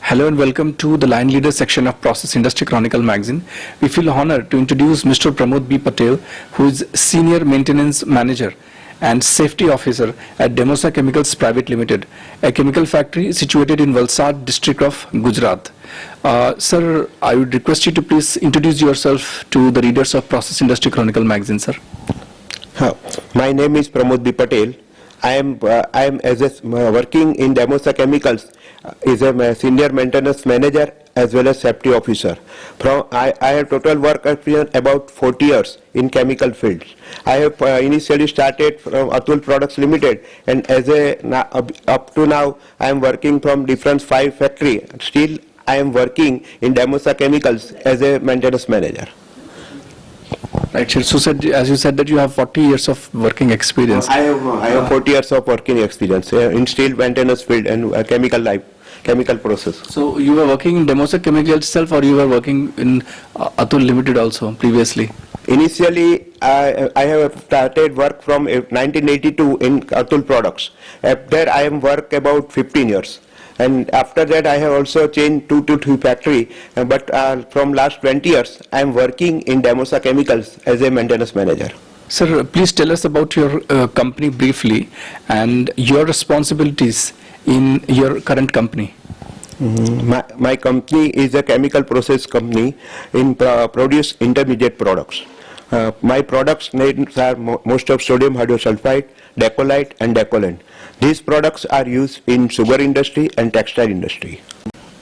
Hello and welcome to the Line Leader section of Process Industry Chronicle magazine. We feel honored to introduce Mr. Pramod B. Patel, who is Senior Maintenance Manager and Safety Officer at Demosa Chemicals Private Limited, a chemical factory situated in Valsad district of Gujarat. Sir, I would request you to please introduce yourself to the readers of Process Industry Chronicle magazine, sir. My name is Pramod B. Patel. I am working in Demosa Chemicals is a senior maintenance manager as well as safety officer. I have total work experience about 40 years in chemical fields. I have initially started from Atul Products Limited, and up to now I am working from different 5 factories. Still I am working in Demosa Chemicals as a maintenance manager. Right, sir. So, as you said that you have 40 years of working experience. I have 40 years of working experience in steel maintenance field and chemical process. So, you were working in Demosa Chemicals itself, or you were working in Atul Limited also previously? Initially, I have started work from 1982 in Atul Products. There I am work about 15 years. And after that I have also changed 2 to 3 factory, but from last 20 years I am working in Demosa Chemicals as a maintenance manager. Sir, please tell us about your company briefly and your responsibilities in your current company. My company is a chemical process company in produce intermediate products. My products names are most of sodium hydrosulfide, Decolite and Decolant. These products are used in sugar industry and textile industry.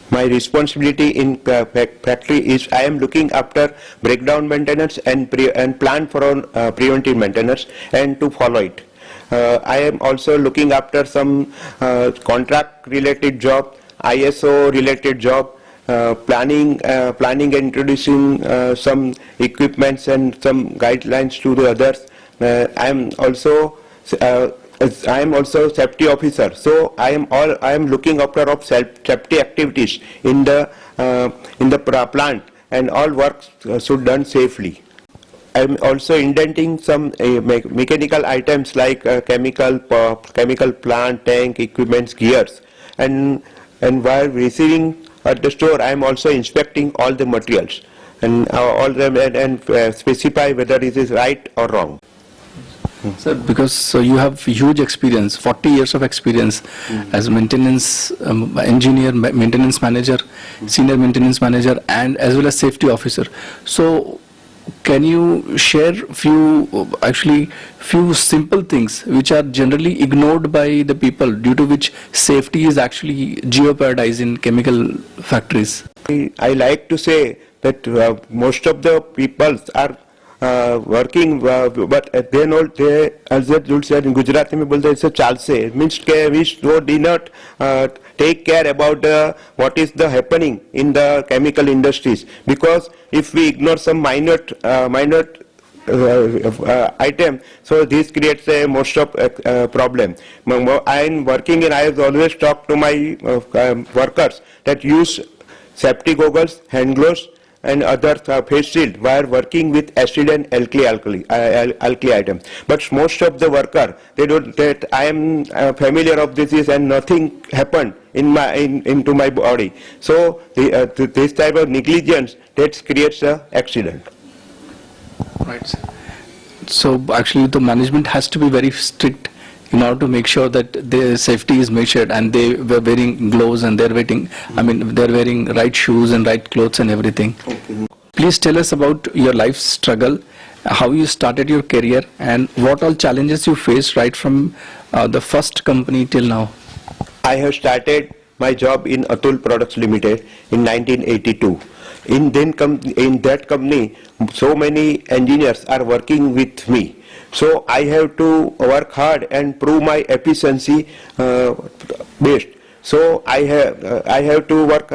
My responsibility in factory is I am looking after breakdown maintenance and plan for preventive maintenance and to follow it. I am also looking after some contract related job, ISO related job, planning and introducing some equipments and some guidelines to the others. I am also safety officer, so I am looking after of safety activities in the plant, and all work should done safely. I am also indenting some mechanical items like chemical plant, tank, equipments, gears, and while receiving at the store, I am also inspecting all the materials and specify whether it is right or wrong. Sir, because you have huge experience, 40 years of experience as maintenance engineer, maintenance manager, senior maintenance manager, and as well as safety officer. So, can you share few simple things which are generally ignored by the people, due to which safety is actually jeopardized in chemical factories? I like to say that most of the people are working, but they know, as the rule said in Gujarati mein bolte aise chalse, means we do not take care about what is the happening in the chemical industries, because if we ignore some minor item, so this creates a most of problem. I am working and I have always talked to my workers that use safety goggles, hand gloves and other face shield while working with acid and alkali items. But most of the worker, they don't, that I am familiar of this and nothing happened into my body. So this type of negligence that creates an accident. Right, sir. So actually the management has to be very strict in order to make sure that their safety is measured, and they were wearing gloves and they're wearing right shoes and right clothes and everything. Okay. Please tell us about your life struggle, how you started your career, and what all challenges you faced right from the first company till now. I have started my job in Atul Products Limited in 1982. In that company, so many engineers are working with me. So I have to work hard and prove my efficiency best. So I have to work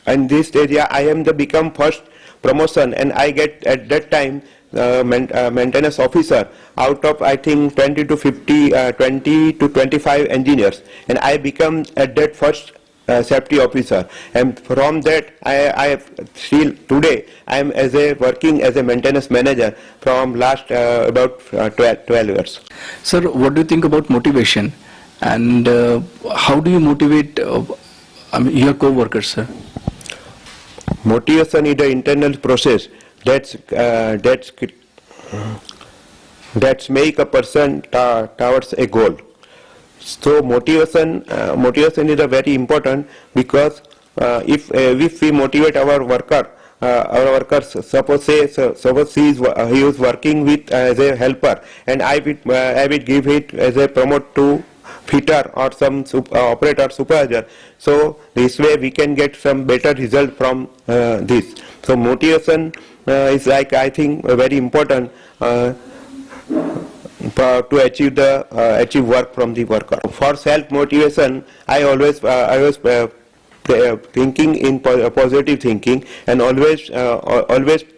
in this area. I am become first promotion, and I get at that time maintenance officer out of I think 20 to 25 engineers, and I become at that first safety officer, and from that I still today I am working as a maintenance manager from last about 12 years. Sir, what do you think about motivation, and how do you motivate your co-workers, sir? Motivation is the internal process that's make a person towards a goal. So motivation is a very important, because if we motivate our workers, suppose he is working with as a helper, and I will give it as a promote to fitter or some operator supervisor. So this way we can get some better result from this. So motivation is, like, I think, very important to achieve work from the worker. For self motivation, I always thinking in positive thinking, and always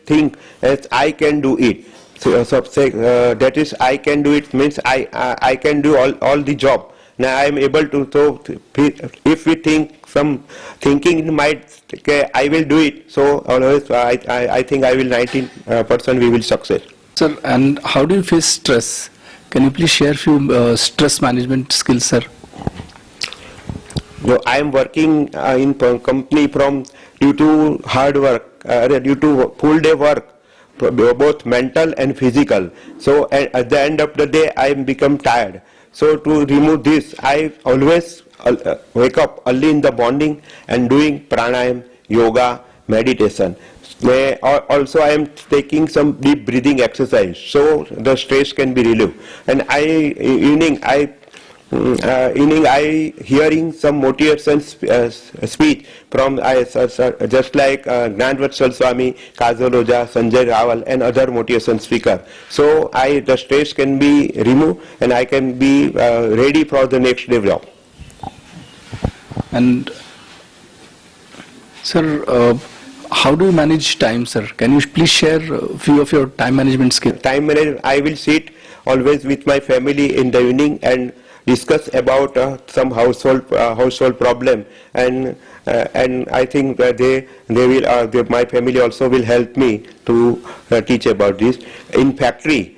think as I can do it. So that is, I can do it means I can do all the job. Now I am able to. So if we think some thinking in mind, okay, I will do it. So always I think I will 19% we will success. Sir, and how do you face stress? Can you please share few stress management skills, sir? So I am working in company from due to hard work, due to full day work, both mental and physical. So at the end of the day, I am become tired. So to remove this, I always wake up early in the morning and doing pranayam, yoga, meditation. Also, I am taking some deep breathing exercise, so the stress can be relieved. And evening I hearing some motivation speech from just like Gnanvatsal Swami, Kajal Oja, Sanjay Rawal, and other motivation speaker. So the stress can be removed, and I can be ready for the next day job. And sir, how do you manage time, sir? Can you please share a few of your time management skills? Time management, I will sit always with my family in the evening and discuss about some household problem, and I think that my family also will help me to teach about this. In factory,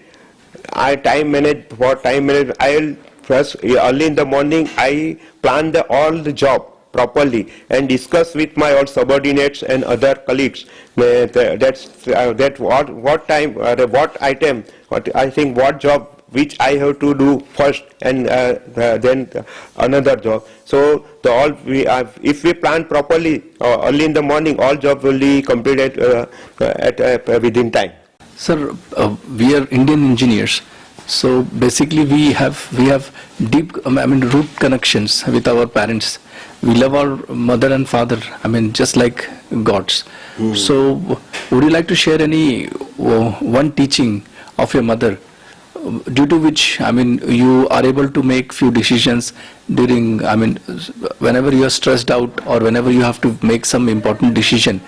I manage. I will first early in the morning I plan all the job properly and discuss with my all subordinates and other colleagues that what time, what item, what job which I have to do first, and then another job. So if we plan properly early in the morning, all jobs will be completed within time. Sir, we are Indian engineers, so basically we have deep root connections with our parents. We love our mother and father, just like gods. So would you like to share any one teaching of your mother, due to which you are able to make few decisions during whenever you are stressed out, or whenever you have to make some important decision,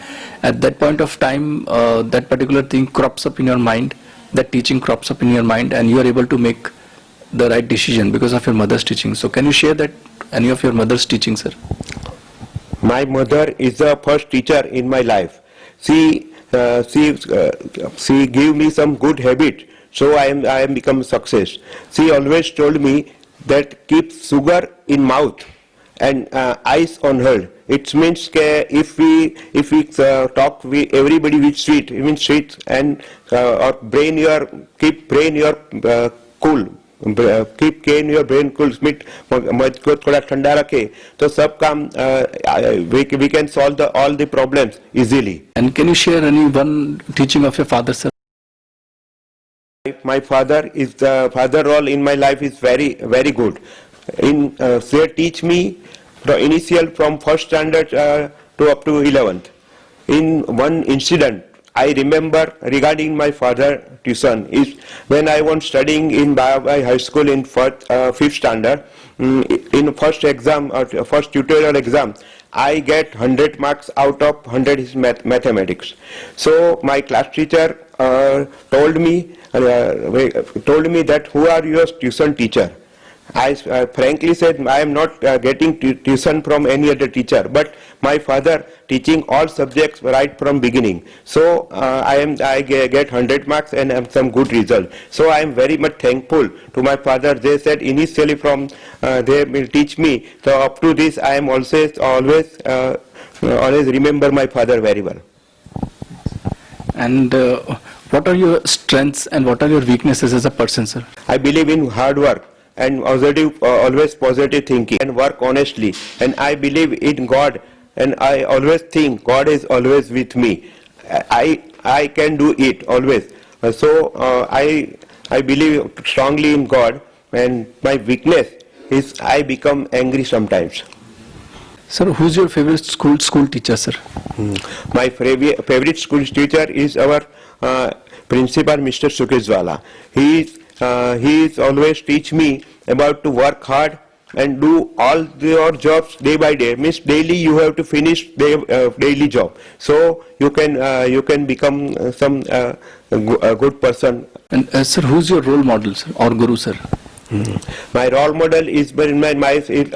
at that point of time that particular thing crops up in your mind, that teaching crops up in your mind, and you are able to make the right decision because of your mother's teaching. So can you share that, any of your mother's teaching, sir? My mother is the first teacher in my life. She gave me some good habit, so I am become success. She always told me that keep sugar in mouth and ice on her. It means if we talk everybody with sweet, even sweet, and or keep brain your cool. Keep your brain cool, मुझ को थोड़ा ठंडा रखे, तो सब काम we can solve all the problems easily. And can you share any one teaching of your father, sir? My father role in my life is very, very good. They teach me the initial from first standard to up to 11th. In one incident, I remember regarding my father tuition is when I was studying in Bayabai High School in 5th standard. In first exam, first tutorial exam, I get 100 marks out of 100 is mathematics. So my class teacher told me that who are your tuition teacher? I frankly said I am not getting tuition from any other teacher, but my father teaching all subjects right from beginning. So I get 100 marks and have some good result. So I am very much thankful to my father. They said initially from they will teach me. So up to this I am always remember my father very well. And what are your strengths and what are your weaknesses as a person, sir? I believe in hard work and always positive thinking and work honestly. And I believe in God, and I always think God is always with me. I can do it always. I believe strongly in God, and my weakness is I become angry sometimes. Sir, who's your favorite school teacher, sir? My favorite school teacher is our principal, Mr. Sukeshwala. He is always teach me about to work hard and do all your jobs day by day. Means daily you have to finish daily job. So you can become a good person. And sir, who's your role model, sir, or guru, sir? My role model is in my life is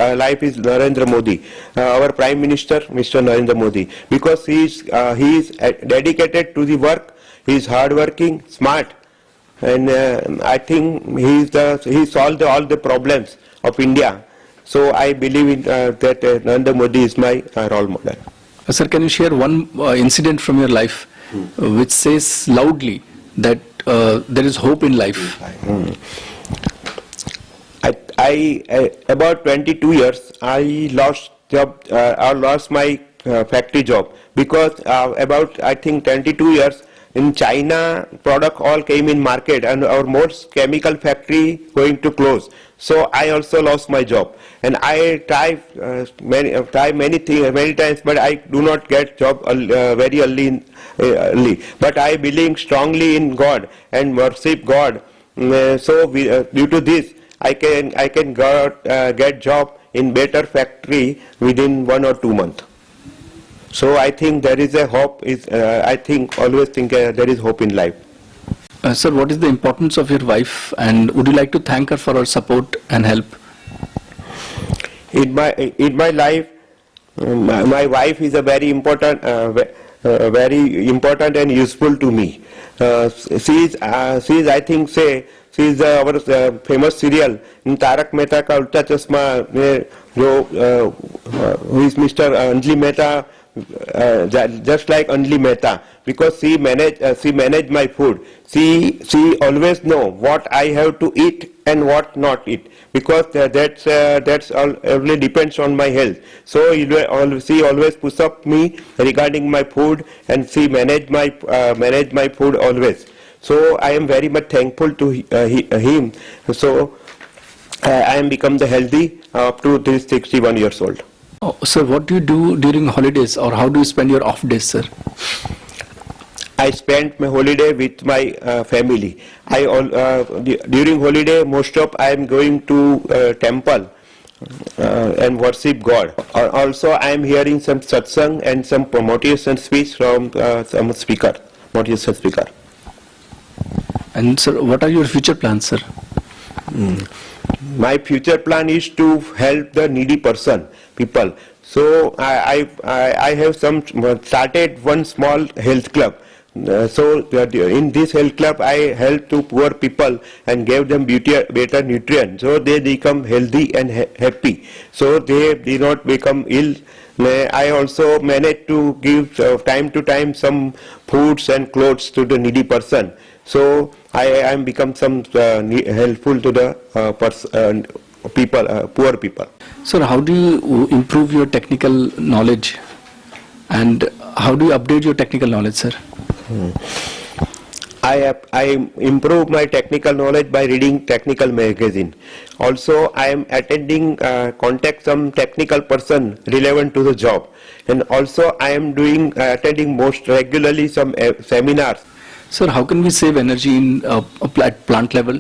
Narendra Modi, our Prime Minister, Mr. Narendra Modi, because he is dedicated to the work. He is hardworking, smart, and I think he solved all the problems of India. So I believe in that Narendra Modi is my role model. Sir, can you share one incident from your life which says loudly that there is hope in life? I about 22 years I lost job. I lost my factory job because about I think 22 years in China product all came in market and our most chemical factory going to close. So I also lost my job, and I tried many times, but I do not get job very early. But I believe strongly in God and worship God. Due to this, I can get job in better factory within 1 or 2 months. So I think there is a hope. Always think there is hope in life. Sir, what is the importance of your wife, and would you like to thank her for her support and help? In my life, my wife is a very important and useful to me. She is I think she is our famous serial in Tarak Mehta Ka Ulta Chashma who is Mr. Anjali Mehta, just like Anjali Mehta, because she manage my food. She always know what I have to eat and what not eat, because that's all only depends on my health. So she always push up me regarding my food, and she manage my food always. So I am very much thankful to him. So I am become the healthy up to this 61 years old. Oh, sir, what do you do during holidays, or how do you spend your off days, sir? I spent my holiday with my family. During holiday, most of I am going to temple and worship God. Also, I am hearing some satsang and some motivation speech from some motivation speaker. And sir, what are your future plans, sir? My future plan is to help the needy people. So I have started one small health club. In this health club, I help to poor people and give them better nutrients, so they become healthy and happy. So they do not become ill. I also manage to give time to time some foods and clothes to the needy person. So I am become some helpful to the poor people. Sir, how do you improve your technical knowledge, and how do you update your technical knowledge, sir? I improve my technical knowledge by reading technical magazine. Also, I am attending contact some technical person relevant to the job, and also I am attending most regularly some seminars. Sir, how can we save energy in a plant level?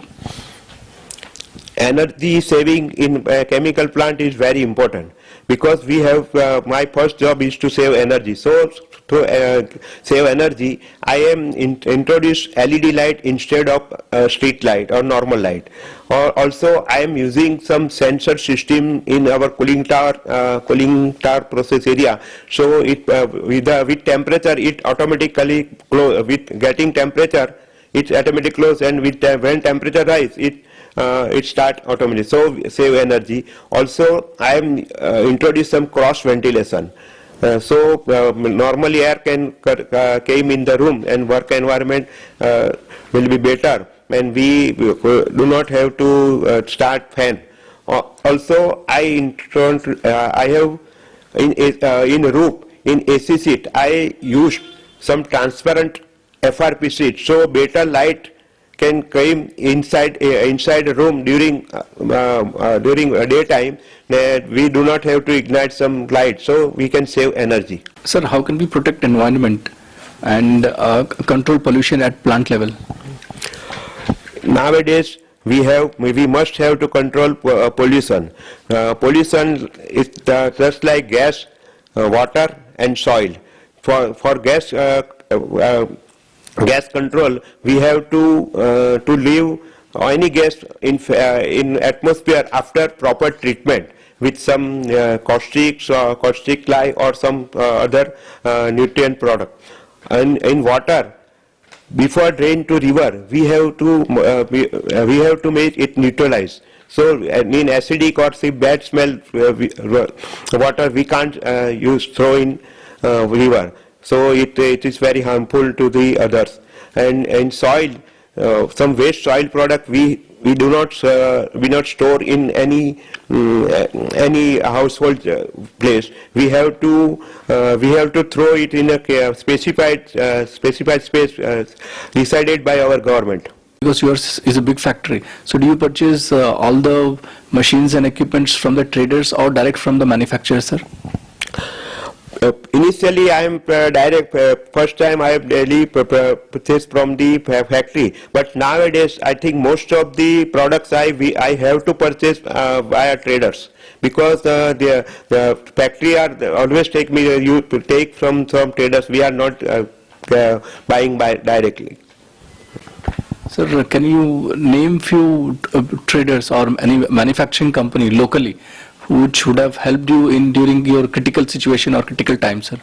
Energy saving in a chemical plant is very important, because we have, my first job is to save energy. So to save energy, I am introduce LED light instead of street light or normal light. Or also I am using some sensor system in our cooling tower process area. So it with temperature it automatically with getting temperature it automatically close, and with when temperature rise it start automatically. So save energy. Also I am introduce some cross ventilation. So normally air can came in the room and work environment will be better, and we do not have to start fan. Also I have in roof in AC sheet I used some transparent FRP sheet, so better light can come inside a room during daytime. We do not have to ignite some light, so we can save energy. Sir, how can we protect environment and control pollution at plant level? Nowadays we must have to control pollution. Pollution is just like gas, water and soil. For gas control, we have to leave any gas in atmosphere after proper treatment with some caustic lye or some other nutrient product. And in water, before drain to river, we have to make it neutralize. So in acidic or say bad smell water we can't throw in river. So it is very harmful to the others. And in soil, some waste soil product we do not store in any household place. We have to throw it in a specified space decided by our government. Because yours is a big factory, so do you purchase all the machines and equipments from the traders or direct from the manufacturer, sir? Initially, I am direct. First time I have daily purchased from the factory. But nowadays, I think most of the products I have to purchase via traders, because the factory are always take from traders. We are not buying directly. Sir, can you name few traders or any manufacturing company locally which would have helped you during your critical situation or critical time, sir?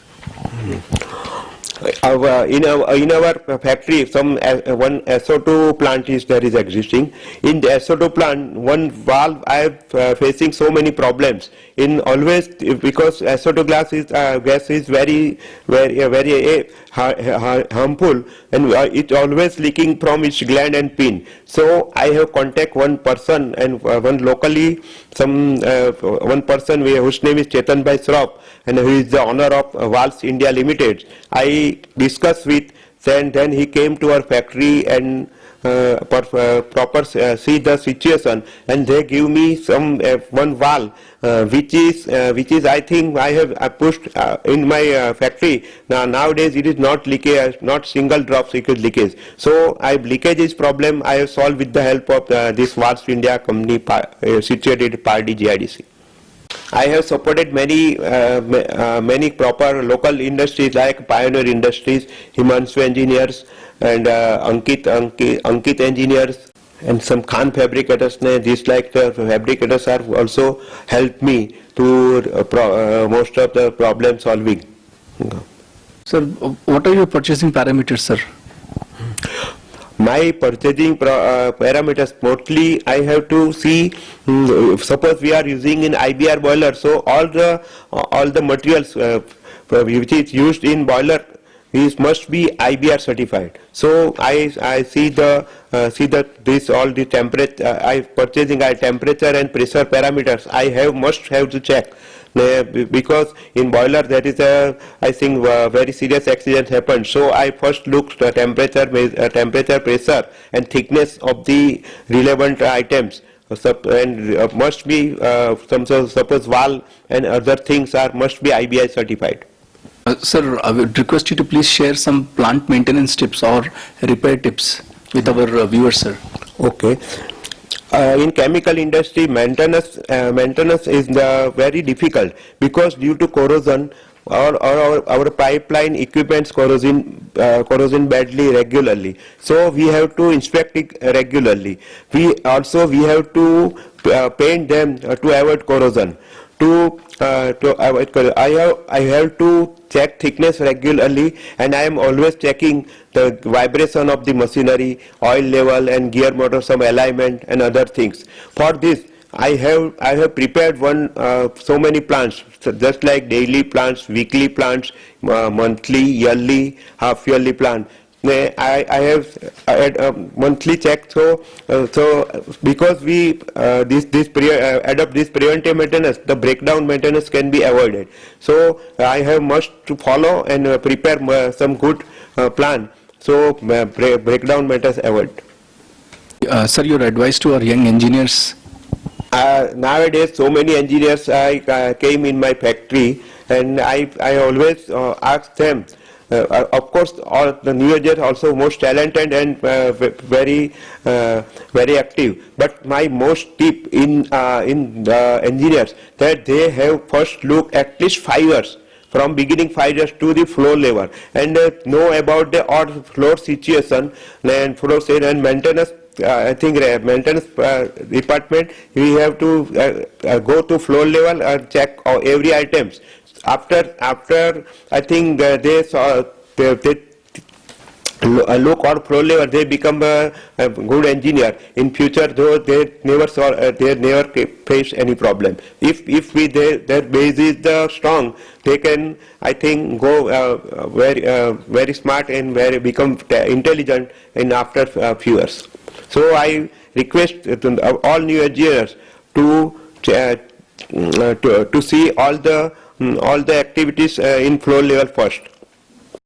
In our factory, one SO2 plant is existing. In the SO2 plant, one valve I am facing so many problems. In always, because SO2 gas is very harmful, and it always leaking from its gland and pin. So I have contact one person, and one locally one person whose name is Chetan Bhai Shroff, and who is the owner of Valves India Limited. I discussed with, then he came to our factory and proper see the situation, and they give me some one valve which is I think I have pushed in my factory. Nowadays it is not leakage, not single drop leakage. So leakage is problem I have solved with the help of this Valves India company situated at Pardi GIDC. I have supported many proper local industries like Pioneer Industries, Himanshu Engineers, and Ankit Engineers, and some Khan fabricators. These like the fabricators are also helped me to most of the problem solving. Sir, what are your purchasing parameters, sir? My purchasing parameters, mostly I have to see, suppose we are using in IBR boiler, so all the materials which is used in boiler must be IBR certified. So I see all the temperature, temperature and pressure parameters must have to check. Because in boiler there is I think very serious accident happened. So I first looked the temperature, pressure and thickness of the relevant items. And must be suppose valve and other things must be IBI certified. Sir, I would request you to please share some plant maintenance tips or repair tips with our viewers, sir. Okay. In chemical industry, maintenance is very difficult because due to corrosion, our pipeline equipments corrosion badly regularly. So we have to inspect it regularly. We have to paint them to avoid corrosion. To avoid corrosion, I have to check thickness regularly, and I am always checking the vibration of the machinery, oil level, and gear motor, some alignment and other things. For this, I have prepared so many plans, so just like daily plans, weekly plans, monthly, yearly, half yearly plan. I have had a monthly check. So because we adopt this preventive maintenance, the breakdown maintenance can be avoided. So I have much to follow and prepare some good plan. So breakdown maintenance avoid. Sir, your advice to our young engineers? Nowadays, so many engineers came in my factory, and I always ask them. Of course, all the new engineers also most talented and very active. But my most tip in the engineers that they have first look at least 5 years. From beginning 5 years to the floor level, and know about the floor situation and floor state and maintenance. I think maintenance department, we have to go to floor level and check every items. After I think they look on floor level, they become a good engineer. In future, though, they never face any problem. If their base is strong, they can, I think, go very smart and become intelligent in after a few years. So I request all new engineers to see all the activities in floor level first.